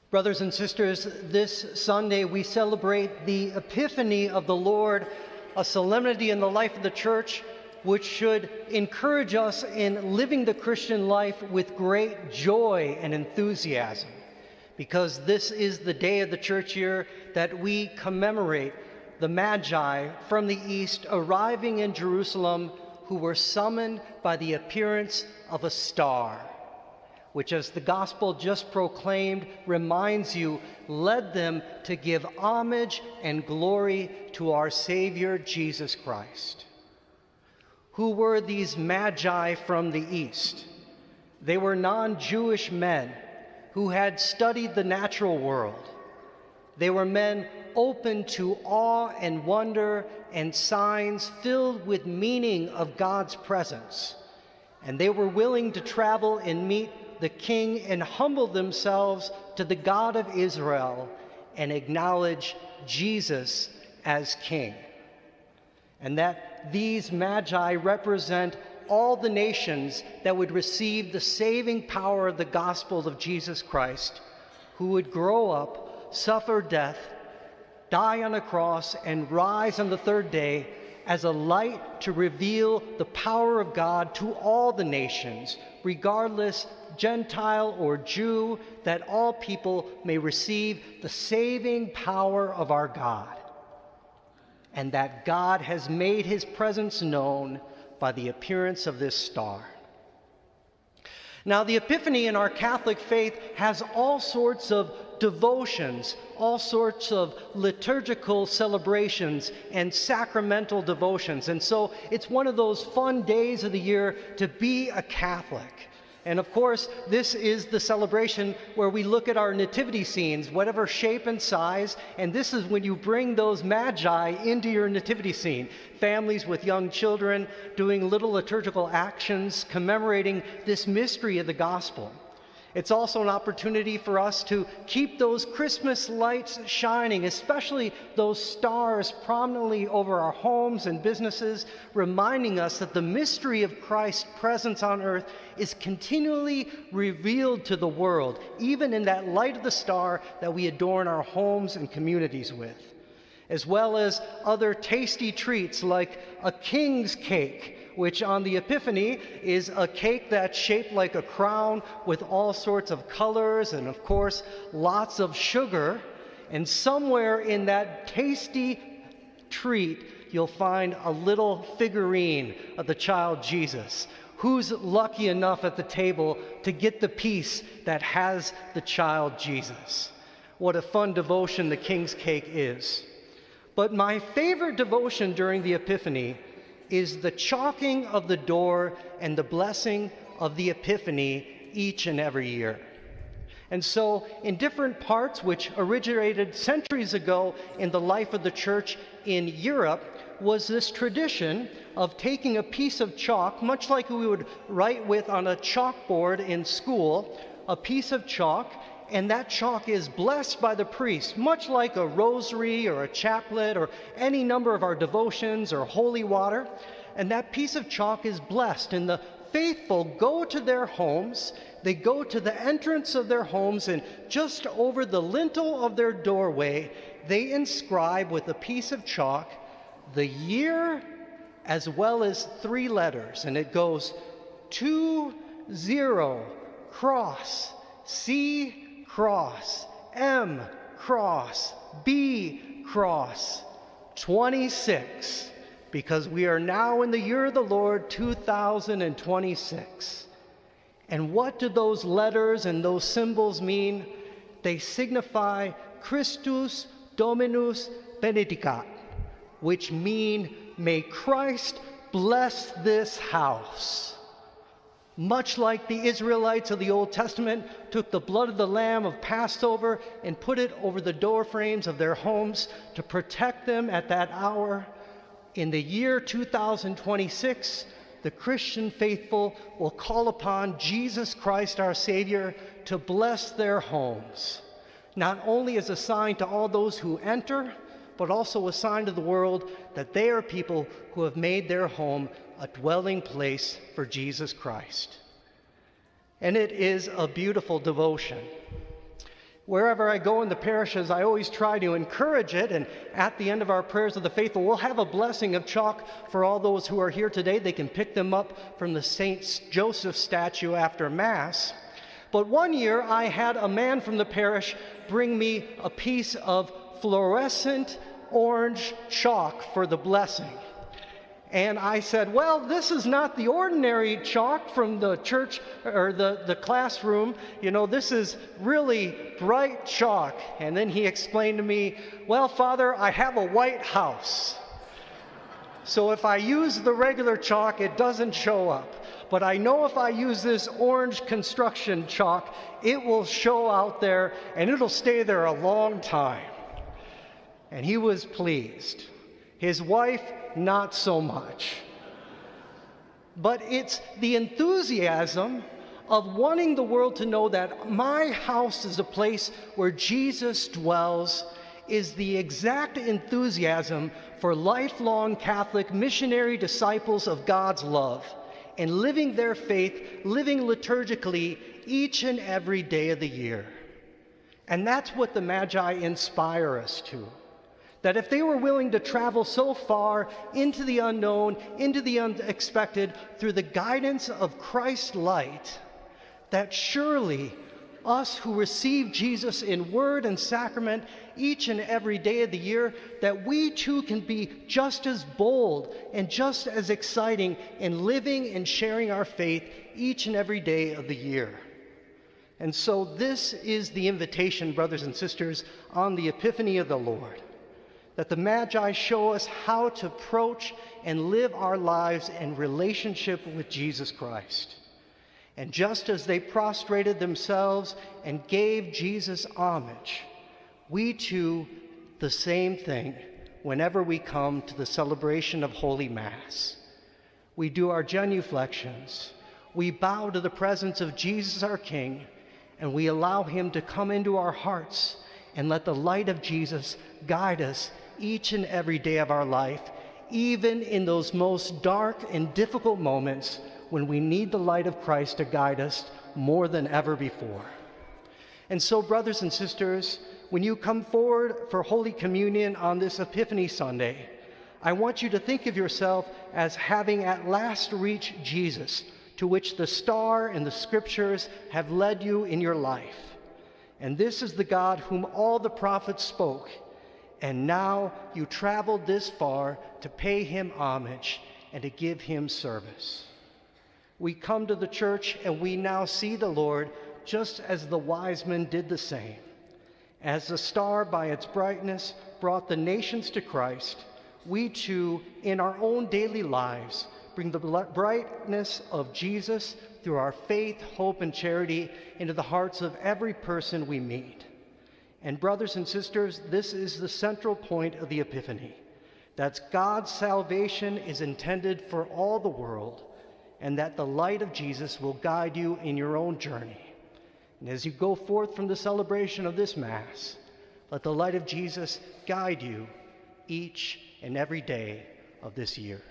Brothers and sisters, this Sunday we celebrate the Epiphany of the Lord, a solemnity in the life of the Church which should encourage us in living the Christian life with great joy and enthusiasm, because this is the day of the church year that we commemorate the Magi from the East arriving in Jerusalem, who were summoned by the appearance of a star, which, as the gospel just proclaimed, reminds you, led them to give homage and glory to our Savior, Jesus Christ. Who were these Magi from the East? They were non-Jewish men who had studied the natural world. They were men open to awe and wonder and signs filled with meaning of God's presence. And they were willing to travel and meet the King and humble themselves to the God of Israel and acknowledge Jesus as King. And that these Magi represent all the nations that would receive the saving power of the gospel of Jesus Christ, who would grow up, suffer death, die on a cross, and rise on the third day as a light to reveal the power of God to all the nations, regardless Gentile or Jew, that all people may receive the saving power of our God, and that God has made his presence known by the appearance of this star. Now, the Epiphany in our Catholic faith has all sorts of devotions, all sorts of liturgical celebrations and sacramental devotions. And so it's one of those fun days of the year to be a Catholic. And of course, this is the celebration where we look at our nativity scenes, whatever shape and size, and this is when you bring those Magi into your nativity scene. Families with young children doing little liturgical actions commemorating this mystery of the gospel. It's also an opportunity for us to keep those Christmas lights shining, especially those stars prominently over our homes and businesses, reminding us that the mystery of Christ's presence on earth is continually revealed to the world, even in that light of the star that we adorn our homes and communities with, as well as other tasty treats like a king's cake, which on the Epiphany is a cake that's shaped like a crown with all sorts of colors and, of course, lots of sugar. And somewhere in that tasty treat, you'll find a little figurine of the child Jesus. Who's lucky enough at the table to get the piece that has the child Jesus? What a fun devotion the king's cake is. But my favorite devotion during the Epiphany is the chalking of the door and the blessing of the Epiphany each and every year. And so in different parts, which originated centuries ago in the life of the church in Europe, was this tradition of taking a piece of chalk, much like we would write with on a chalkboard in school, a piece of chalk, and that chalk is blessed by the priest, much like a rosary or a chaplet or any number of our devotions or holy water. And that piece of chalk is blessed, and the faithful go to their homes. They go to the entrance of their homes, and just over the lintel of their doorway, they inscribe with a piece of chalk the year as well as 3 letters. And it goes 20 cross, C cross, M cross, B cross, 26, because we are now in the year of the Lord 2026. And what do those letters and those symbols mean? They signify Christus Dominus benedicat, which mean, may Christ bless this house. Much like the Israelites of the Old Testament took the blood of the lamb of Passover and put it over the door frames of their homes to protect them at that hour, in the year 2026, the Christian faithful will call upon Jesus Christ our Savior to bless their homes, not only as a sign to all those who enter, but also a sign to the world that they are people who have made their home a dwelling place for Jesus Christ. And it is a beautiful devotion. Wherever I go in the parishes, I always try to encourage it, and at the end of our prayers of the faithful, we'll have a blessing of chalk for all those who are here today. They can pick them up from the St. Joseph statue after Mass. But one year, I had a man from the parish bring me a piece of fluorescent orange chalk for the blessing. And I said, well, this is not the ordinary chalk from the church or the classroom. You know, this is really bright chalk. And then he explained to me, well, Father, I have a white house. So if I use the regular chalk, it doesn't show up. But I know if I use this orange construction chalk, it will show out there and it'll stay there a long time. And he was pleased. His wife, not so much. But it's the enthusiasm of wanting the world to know that my house is a place where Jesus dwells is the exact enthusiasm for lifelong Catholic missionary disciples of God's love and living their faith, living liturgically each and every day of the year. And that's what the Magi inspire us to. That if they were willing to travel so far into the unknown, into the unexpected, through the guidance of Christ's light, that surely us who receive Jesus in word and sacrament each and every day of the year, that we too can be just as bold and just as exciting in living and sharing our faith each and every day of the year. And so this is the invitation, brothers and sisters, on the Epiphany of the Lord, that the Magi show us how to approach and live our lives in relationship with Jesus Christ. And just as they prostrated themselves and gave Jesus homage, we too, the same thing whenever we come to the celebration of Holy Mass. We do our genuflections, we bow to the presence of Jesus our King, and we allow him to come into our hearts and let the light of Jesus guide us each and every day of our life, even in those most dark and difficult moments when we need the light of Christ to guide us more than ever before. And so, brothers and sisters, when you come forward for Holy Communion on this Epiphany Sunday, I want you to think of yourself as having at last reached Jesus, to which the star and the Scriptures have led you in your life. And this is the God whom all the prophets spoke. And now you traveled this far to pay him homage and to give him service. We come to the church and we now see the Lord just as the wise men did the same. As the star by its brightness brought the nations to Christ, we too, in our own daily lives, bring the brightness of Jesus through our faith, hope, and charity into the hearts of every person we meet. And brothers and sisters, this is the central point of the Epiphany, that God's salvation is intended for all the world, and that the light of Jesus will guide you in your own journey. And as you go forth from the celebration of this Mass, let the light of Jesus guide you each and every day of this year.